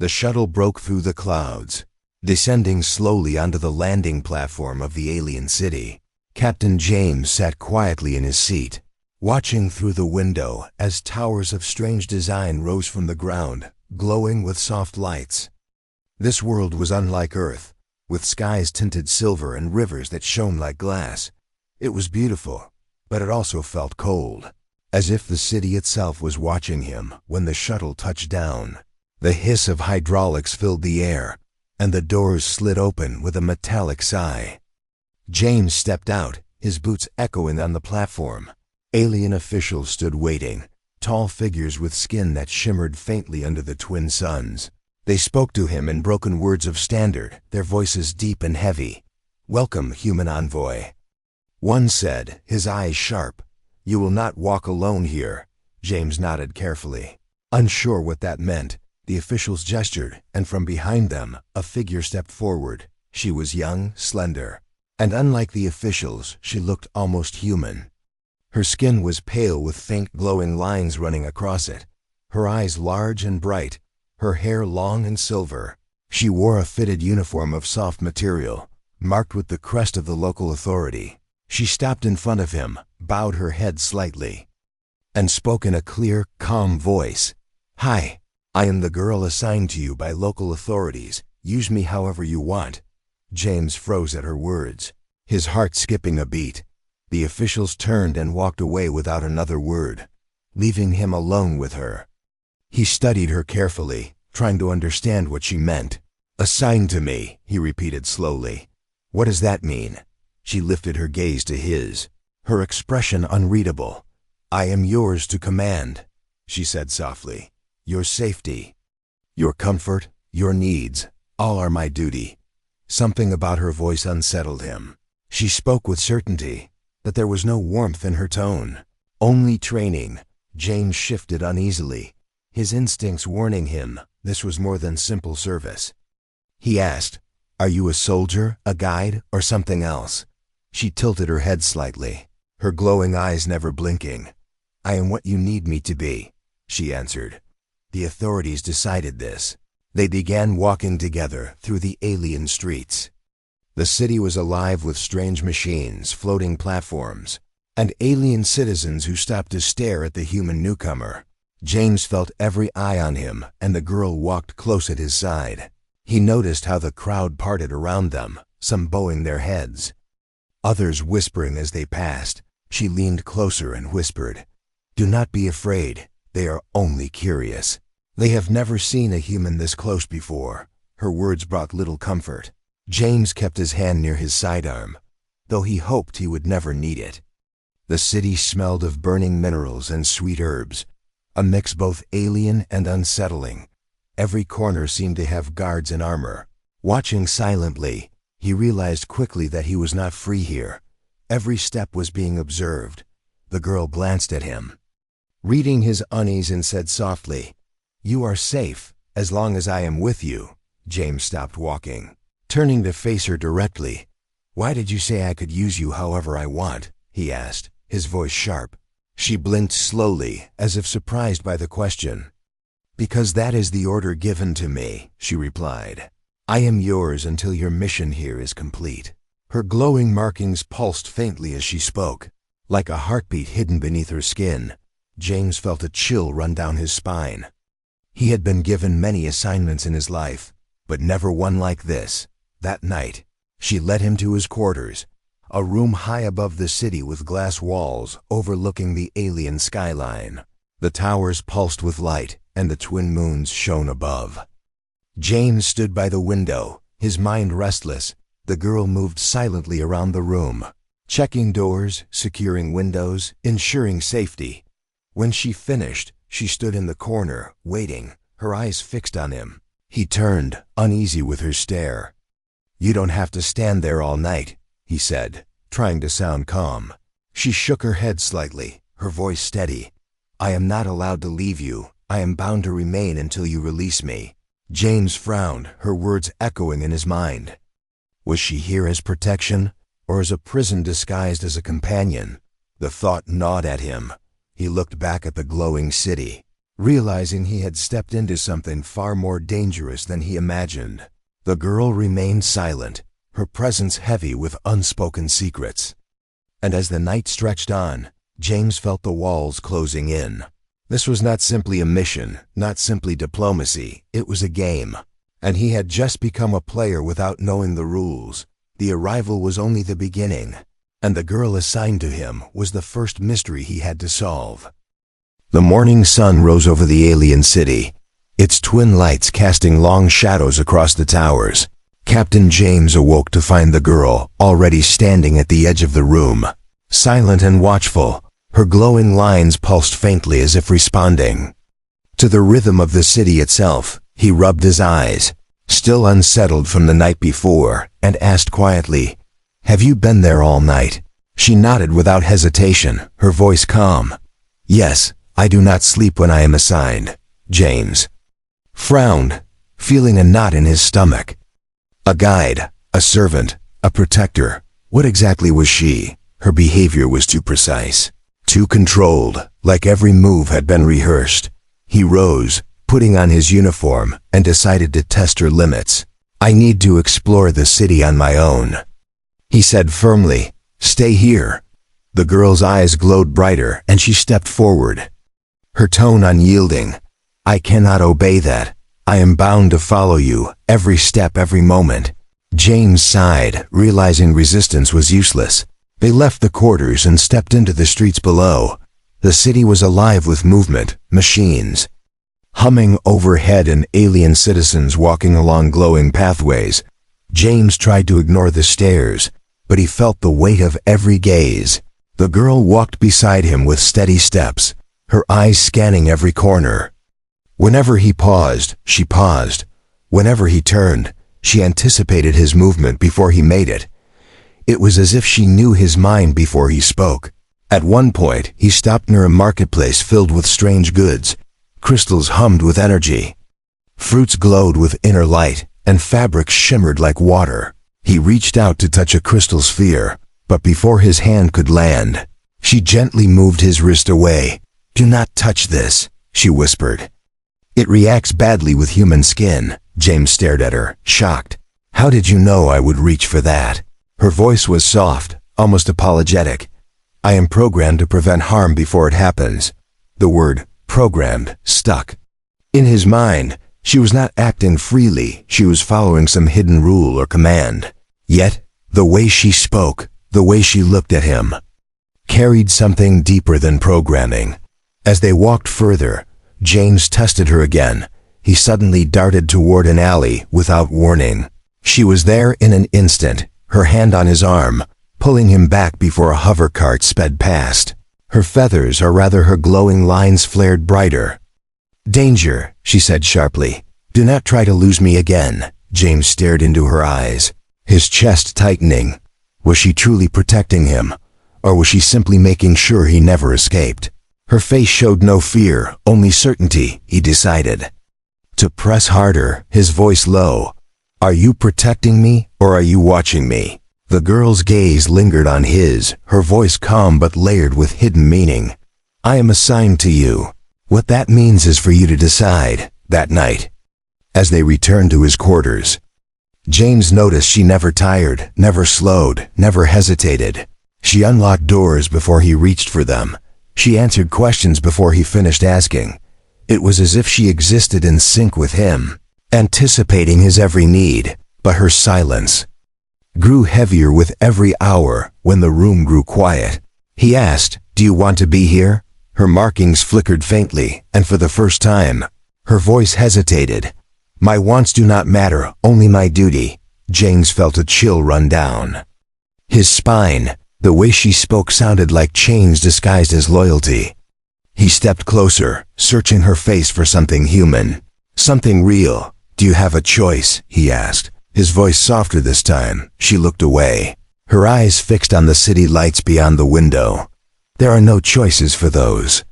The shuttle broke through the clouds, descending slowly onto the landing platform of the alien city. Captain James sat quietly in his seat, watching through the window as towers of strange design rose from the ground, glowing with soft lights. This world was unlike Earth, with skies tinted silver and rivers that shone like glass. It was beautiful, but it also felt cold, as if the city itself was watching him when the shuttle touched down. The hiss of hydraulics filled the air, and the doors slid open with a metallic sigh. James stepped out, his boots echoing on the platform. Alien officials stood waiting, tall figures with skin that shimmered faintly under the twin suns. They spoke to him in broken words of standard, their voices deep and heavy. "Welcome, human envoy." One said, his eyes sharp. "You will not walk alone here." James nodded carefully. Unsure what that meant, the officials gestured, and from behind them, a figure stepped forward. She was young, slender, and unlike the officials, she looked almost human. Her skin was pale with faint glowing lines running across it, her eyes large and bright, her hair long and silver. She wore a fitted uniform of soft material, marked with the crest of the local authority. She stopped in front of him, bowed her head slightly, and spoke in a clear, calm voice. "Hi. I am the girl assigned to you by local authorities. Use me however you want." James froze at her words, his heart skipping a beat. The officials turned and walked away without another word, leaving him alone with her. He studied her carefully, trying to understand what she meant. "Assigned to me," he repeated slowly. "What does that mean?" She lifted her gaze to his, her expression unreadable. "I am yours to command," she said softly. "Your safety, your comfort, your needs, all are my duty." Something about her voice unsettled him. She spoke with certainty, but there was no warmth in her tone. Only training. James shifted uneasily, his instincts warning him this was more than simple service. He asked, "Are you a soldier, a guide, or something else?" She tilted her head slightly, her glowing eyes never blinking. "I am what you need me to be," she answered. The authorities decided this. They began walking together through the alien streets. The city was alive with strange machines, floating platforms, and alien citizens who stopped to stare at the human newcomer. James felt every eye on him, and the girl walked close at his side. He noticed how the crowd parted around them, some bowing their heads, others whispering as they passed. She leaned closer and whispered, "Do not be afraid. They are only curious. They have never seen a human this close before." Her words brought little comfort. James kept his hand near his sidearm, though he hoped he would never need it. The city smelled of burning minerals and sweet herbs, a mix both alien and unsettling. Every corner seemed to have guards in armor. Watching silently, he realized quickly that he was not free here. Every step was being observed. The girl glanced at him, reading his unease, and said softly, "You are safe, as long as I am with you." James stopped walking, turning to face her directly. "Why did you say I could use you however I want?" he asked, his voice sharp. She blinked slowly, as if surprised by the question. "Because that is the order given to me," she replied. "I am yours until your mission here is complete." Her glowing markings pulsed faintly as she spoke, like a heartbeat hidden beneath her skin. James felt a chill run down his spine. He had been given many assignments in his life, but never one like this. That night, she led him to his quarters, a room high above the city with glass walls overlooking the alien skyline. The towers pulsed with light, and the twin moons shone above. James stood by the window, his mind restless. The girl moved silently around the room, checking doors, securing windows, ensuring safety. When she finished, she stood in the corner, waiting, her eyes fixed on him. He turned, uneasy with her stare. "You don't have to stand there all night," he said, trying to sound calm. She shook her head slightly, her voice steady. "I am not allowed to leave you. I am bound to remain until you release me." James frowned, her words echoing in his mind. Was she here as protection, or as a prison disguised as a companion? The thought gnawed at him. He looked back at the glowing city, realizing he had stepped into something far more dangerous than he imagined. The girl remained silent, her presence heavy with unspoken secrets. And as the night stretched on, James felt the walls closing in. This was not simply a mission, not simply diplomacy, it was a game. And he had just become a player without knowing the rules. The arrival was only the beginning, and the girl assigned to him was the first mystery he had to solve. The morning sun rose over the alien city, its twin lights casting long shadows across the towers. Captain James awoke to find the girl already standing at the edge of the room, silent and watchful. Her glowing lines pulsed faintly as if responding to the rhythm of the city itself. He rubbed his eyes, still unsettled from the night before, and asked quietly, "Have you been there all night?" She nodded without hesitation, her voice calm. "Yes, I do not sleep when I am assigned." James frowned, feeling a knot in his stomach. A guide, a servant, a protector. What exactly was she? Her behavior was too precise, too controlled, like every move had been rehearsed. He rose, putting on his uniform, and decided to test her limits. "I need to explore the city on my own," he said firmly. "Stay here." The girl's eyes glowed brighter, and she stepped forward, her tone unyielding. "I cannot obey that. I am bound to follow you, every step, every moment." James sighed, realizing resistance was useless. They left the quarters and stepped into the streets below. The city was alive with movement, machines humming overhead and alien citizens walking along glowing pathways. James tried to ignore the stares, but he felt the weight of every gaze. The girl walked beside him with steady steps, her eyes scanning every corner. Whenever he paused, she paused. Whenever he turned, she anticipated his movement before he made it. It was as if she knew his mind before he spoke. At one point, he stopped near a marketplace filled with strange goods. Crystals hummed with energy. Fruits glowed with inner light, and fabrics shimmered like water. He reached out to touch a crystal sphere, but before his hand could land, she gently moved his wrist away. "Do not touch this," she whispered. "It reacts badly with human skin." James stared at her, shocked. "How did you know I would reach for that?" Her voice was soft, almost apologetic. "I am programmed to prevent harm before it happens." The word "programmed" stuck. In his mind, she was not acting freely, she was following some hidden rule or command. Yet, the way she spoke, the way she looked at him, carried something deeper than programming. As they walked further, James tested her again. He suddenly darted toward an alley without warning. She was there in an instant, her hand on his arm, pulling him back before a hover cart sped past. Her feathers, or rather her glowing lines, flared brighter. "Danger," she said sharply. "Do not try to lose me again." James stared into her eyes, his chest tightening. Was she truly protecting him, or was she simply making sure he never escaped? Her face showed no fear, only certainty, he decided. To press harder, his voice low. "Are you protecting me, or are you watching me?" The girl's gaze lingered on his, her voice calm but layered with hidden meaning. "I am assigned to you. What that means is for you to decide." That night, as they returned to his quarters, James noticed she never tired, never slowed, never hesitated. She unlocked doors before he reached for them. She answered questions before he finished asking. It was as if she existed in sync with him, anticipating his every need. But her silence grew heavier with every hour. When the room grew quiet, he asked, "Do you want to be here?" Her markings flickered faintly, and for the first time, her voice hesitated. "My wants do not matter, only my duty." James felt a chill run down his spine. The way she spoke sounded like chains disguised as loyalty. He stepped closer, searching her face for something human, something real. "Do you have a choice?" he asked, his voice softer this time. She looked away, her eyes fixed on the city lights beyond the window. "There are no choices for those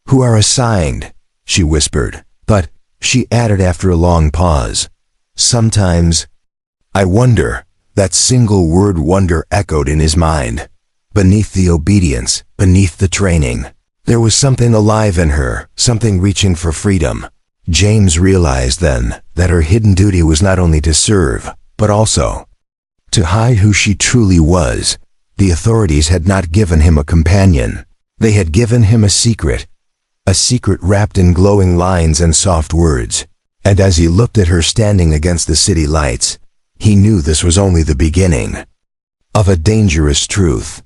who are assigned," she whispered. "But," she added after a long pause, "sometimes I wonder." That single word, wonder, echoed in his mind. Beneath the obedience, beneath the training, There was something alive in her, something reaching for freedom. James realized then that her hidden duty was not only to serve, but also to hide who she truly was. The authorities had not given him a companion. They had given him a secret wrapped in glowing lines and soft words. And as he looked at her standing against the city lights, he knew this was only the beginning of a dangerous truth.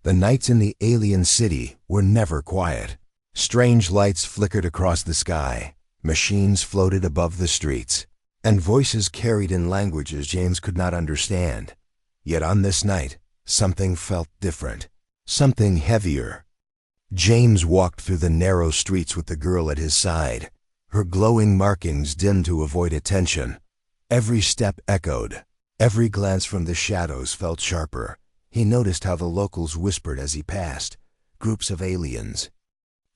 The nights in the alien city were never quiet. Strange lights flickered across the sky, machines floated above the streets, and voices carried in languages James could not understand. Yet on this night, something felt different, something heavier. James walked through the narrow streets with the girl at his side, her glowing markings dimmed to avoid attention. Every step echoed, every glance from the shadows felt sharper. He noticed how the locals whispered as he passed. Groups of aliens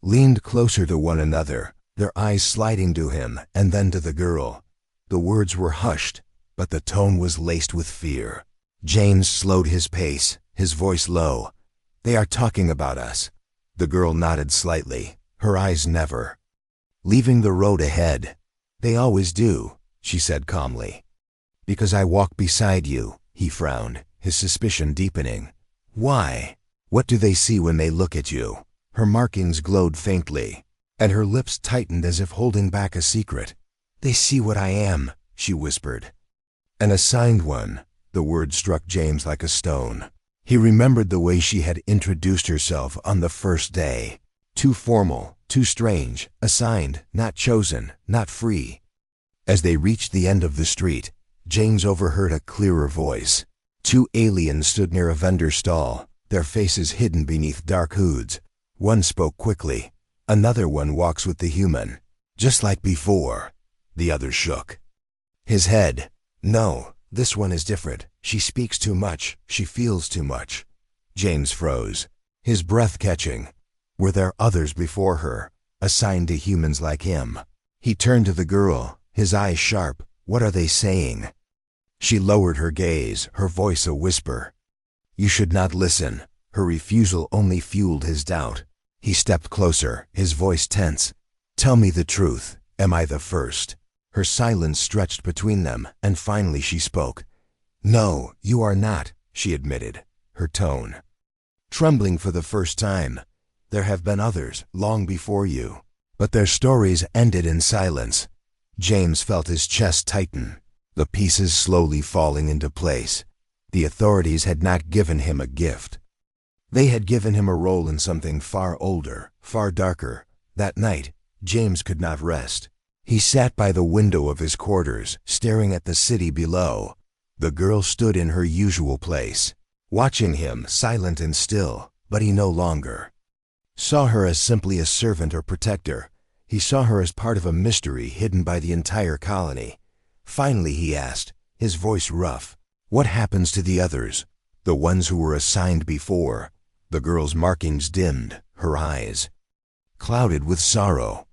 leaned closer to one another, their eyes sliding to him and then to the girl. The words were hushed, but the tone was laced with fear. James slowed his pace, his voice low. "They are talking about us." The girl nodded slightly, her eyes never leaving the road ahead. "They always do," she said calmly. "Because I walk beside you," he frowned, his suspicion deepening. "Why? What do they see when they look at you?" Her markings glowed faintly, and her lips tightened as if holding back a secret. "They see what I am," she whispered. "An assigned one." The word struck James like a stone. He remembered the way she had introduced herself on the first day. Too formal, too strange, assigned, not chosen, not free. As they reached the end of the street, James overheard a clearer voice. Two aliens stood near a vendor stall, their faces hidden beneath dark hoods. One spoke quickly. "Another one walks with the human, just like before." The other shook his head. "No, this one is different. She speaks too much. She feels too much." James froze, his breath catching. Were there others before her, assigned to humans like him? He turned to the girl, his eyes sharp. "What are they saying?" She lowered her gaze, her voice a whisper. "You should not listen." Her refusal only fueled his doubt. He stepped closer, his voice tense. "Tell me the truth. Am I the first?" Her silence stretched between them, and finally she spoke. "No, you are not," she admitted, her tone trembling for the first time. "There have been others, long before you, but their stories ended in silence." James felt his chest tighten, the pieces slowly falling into place. The authorities had not given him a gift. They had given him a role in something far older, far darker. That night, James could not rest. He sat by the window of his quarters, staring at the city below. The girl stood in her usual place, watching him, silent and still, but he no longer saw her as simply a servant or protector. He saw her as part of a mystery hidden by the entire colony. Finally he asked, his voice rough, "What happens to the others, the ones who were assigned before?" The girl's markings dimmed, her eyes clouded with sorrow.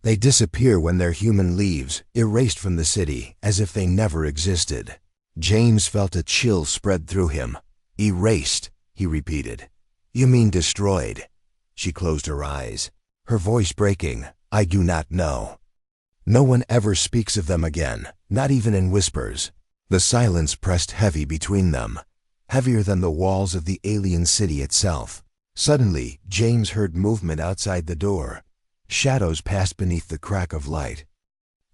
"They disappear when their human leaves, erased from the city, as if they never existed." James felt a chill spread through him. "Erased," he repeated. "You mean destroyed?" She closed her eyes, her voice breaking. "I do not know. No one ever speaks of them again, not even in whispers." The silence pressed heavy between them, heavier than the walls of the alien city itself. Suddenly, James heard movement outside the door. Shadows passed beneath the crack of light.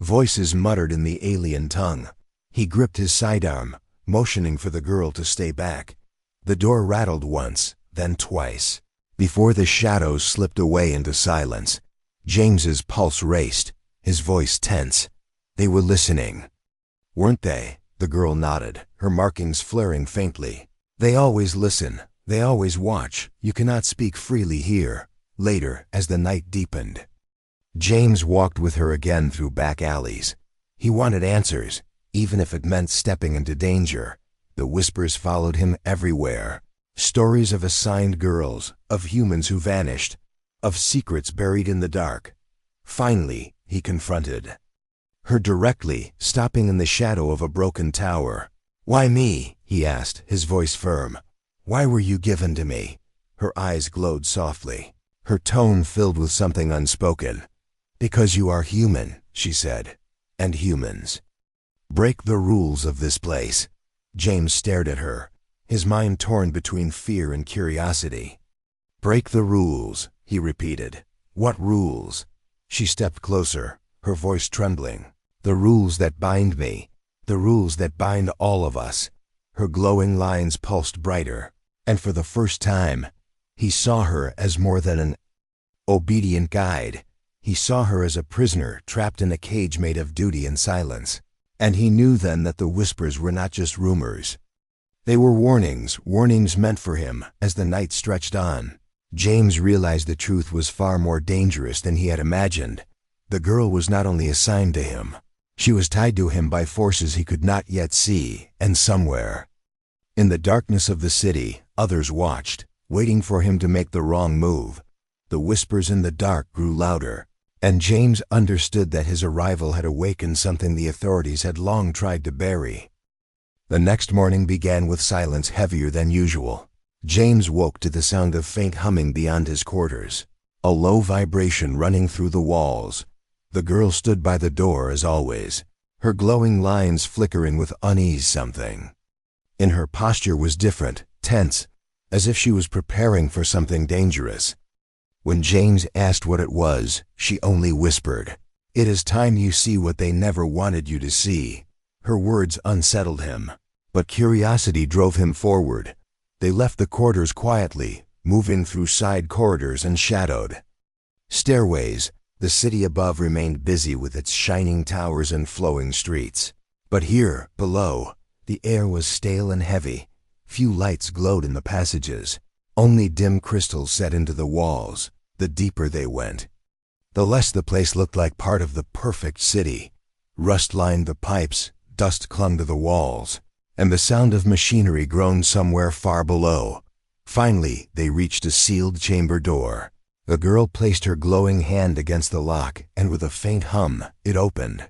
Voices muttered in the alien tongue. He gripped his sidearm, motioning for the girl to stay back. The door rattled once, then twice, before the shadows slipped away into silence. James's pulse raced, his voice tense. They were listening, weren't they? The girl nodded, her markings flaring faintly. "They always listen. They always watch. You cannot speak freely here." Later, as the night deepened, James walked with her again through back alleys. He wanted answers, even if it meant stepping into danger. The whispers followed him everywhere. Stories of assigned girls, of humans who vanished, of secrets buried in the dark. Finally, he confronted her directly, stopping in the shadow of a broken tower. "Why me?" he asked, his voice firm. "Why were you given to me?" Her eyes glowed softly. her tone filled with something unspoken. "Because you are human," she said, "and humans break the rules of this place." James stared at her, his mind torn between fear and curiosity. "Break the rules," he repeated. "What rules?" She stepped closer, her voice trembling. "The rules that bind me, the rules that bind all of us." Her glowing lines pulsed brighter, and for the first time, he saw her as more than an obedient guide. He saw her as a prisoner trapped in a cage made of duty and silence. And he knew then that the whispers were not just rumors. They were warnings, warnings meant for him as the night stretched on. James realized the truth was far more dangerous than he had imagined. The girl was not only assigned to him, she was tied to him by forces he could not yet see, and somewhere in the darkness of the city, others watched, waiting for him to make the wrong move. The whispers in the dark grew louder, and James understood that his arrival had awakened something the authorities had long tried to bury. The next morning began with silence heavier than usual. James woke to the sound of faint humming beyond his quarters, a low vibration running through the walls. The girl stood by the door as always, her glowing lines flickering with unease. Something in her posture was different, tense, as if she was preparing for something dangerous. When James asked what it was, she only whispered, "It is time you see what they never wanted you to see." Her words unsettled him, but curiosity drove him forward. They left the quarters quietly, moving through side corridors and shadowed stairways. The city above remained busy with its shining towers and flowing streets. But here, below, the air was stale and heavy. Few lights glowed in the passages. Only dim crystals set into the walls. The deeper they went, the less the place looked like part of the perfect city. Rust lined the pipes, dust clung to the walls, and the sound of machinery groaned somewhere far below. Finally, they reached a sealed chamber door. The girl placed her glowing hand against the lock, and with a faint hum, it opened.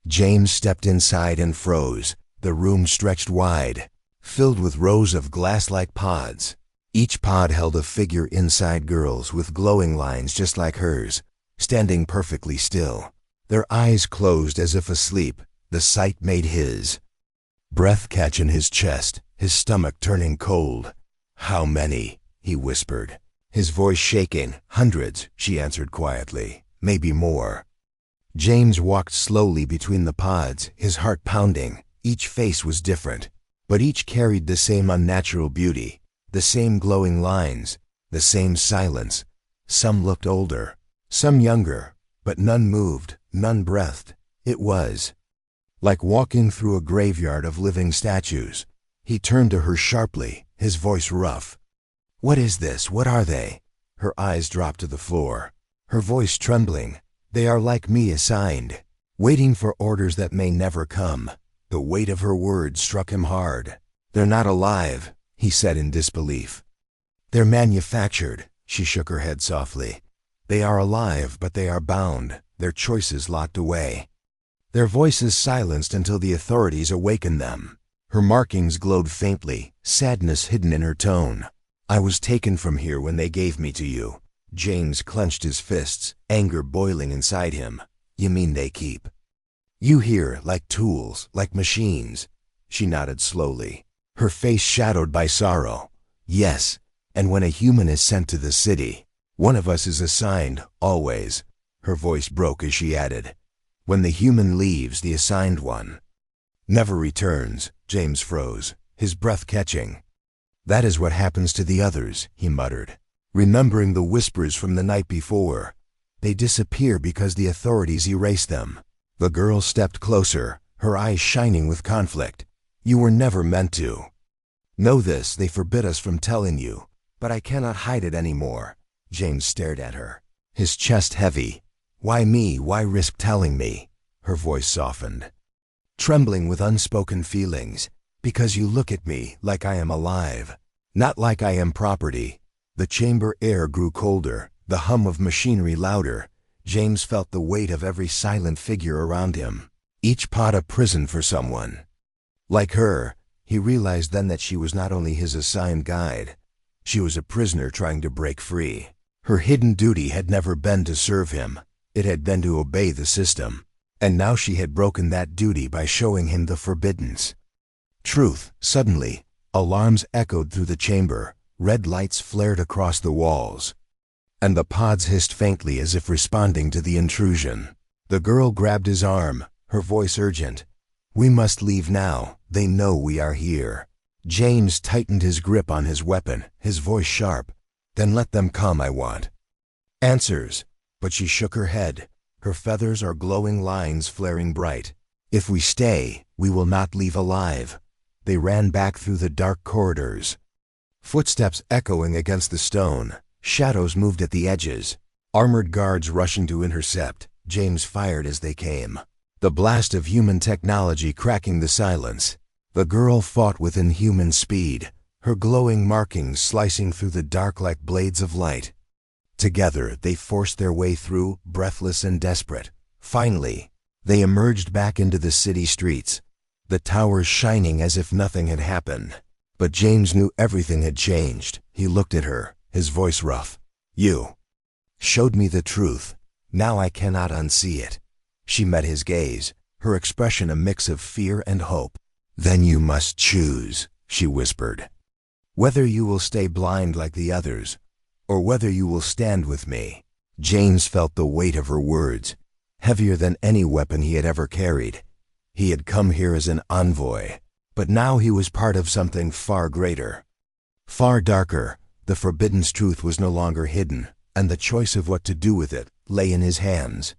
James stepped inside and froze. The room stretched wide, filled with rows of glass-like pods. Each pod held a figure inside, girls with glowing lines just like hers, standing perfectly still, their eyes closed as if asleep. The sight made his breath catch in his chest, his stomach turning cold. "How many?" he whispered, his voice shaking. "Hundreds," she answered quietly. "Maybe more." James walked slowly between the pods, his heart pounding. Each face was different, but each carried the same unnatural beauty. The same glowing lines, the same silence. Some looked older, some younger, but none moved, none breathed. It was like walking through a graveyard of living statues. He turned to her sharply, his voice rough. "What is this? What are they?" Her eyes dropped to the floor, her voice trembling. "They are like me, assigned, waiting for orders that may never come." The weight of her words struck him hard. "They're not alive," he said in disbelief. "They're manufactured." She shook her head softly. "They are alive, but they are bound, their choices locked away. Their voices silenced until the authorities awaken them." Her markings glowed faintly, sadness hidden in her tone. "I was taken from here when they gave me to you." James clenched his fists, anger boiling inside him. "You mean they keep you here like tools, like machines?" She nodded slowly, her face shadowed by sorrow. "Yes, and when a human is sent to the city, one of us is assigned, always." Her voice broke as she added, "When the human leaves, the assigned one never returns." James froze, his breath catching. "That is what happens to the others," he muttered, remembering the whispers from the night before. "They disappear because the authorities erase them." The girl stepped closer, her eyes shining with conflict. "You were never meant to know this. They forbid us from telling you, but I cannot hide it anymore." James stared at her, his chest heavy. "Why me? Why risk telling me?" Her voice softened, trembling with unspoken feelings. "Because you look at me like I am alive, not like I am property." The chamber air grew colder, the hum of machinery louder. James felt the weight of every silent figure around him, each pod a prison for someone like her. He realized then that she was not only his assigned guide, she was a prisoner trying to break free. Her hidden duty had never been to serve him. It had been to obey the system. And now she had broken that duty by showing him the forbiddance. Truth. Suddenly, alarms echoed through the chamber. Red lights flared across the walls. And the pods hissed faintly as if responding to the intrusion. The girl grabbed his arm, her voice urgent. "We must leave now. They know we are here." James tightened his grip on his weapon, his voice sharp. "Then let them come, I want answers." But she shook her head. Her feathers are glowing lines flaring bright. "If we stay, we will not leave alive." They ran back through the dark corridors. Footsteps echoing against the stone. Shadows moved at the edges. Armored guards rushing to intercept. James fired as they came. The blast of human technology cracking the silence. The girl fought with inhuman speed, her glowing markings slicing through the dark like blades of light. Together, they forced their way through, breathless and desperate. Finally, they emerged back into the city streets, the towers shining as if nothing had happened. But James knew everything had changed. He looked at her, his voice rough. "You showed me the truth. Now I cannot unsee it." She met his gaze, her expression a mix of fear and hope. "Then you must choose," she whispered. "Whether you will stay blind like the others, or whether you will stand with me." James felt the weight of her words, heavier than any weapon he had ever carried. He had come here as an envoy, but now he was part of something far greater, far darker. The forbidden truth was no longer hidden, and the choice of what to do with it lay in his hands.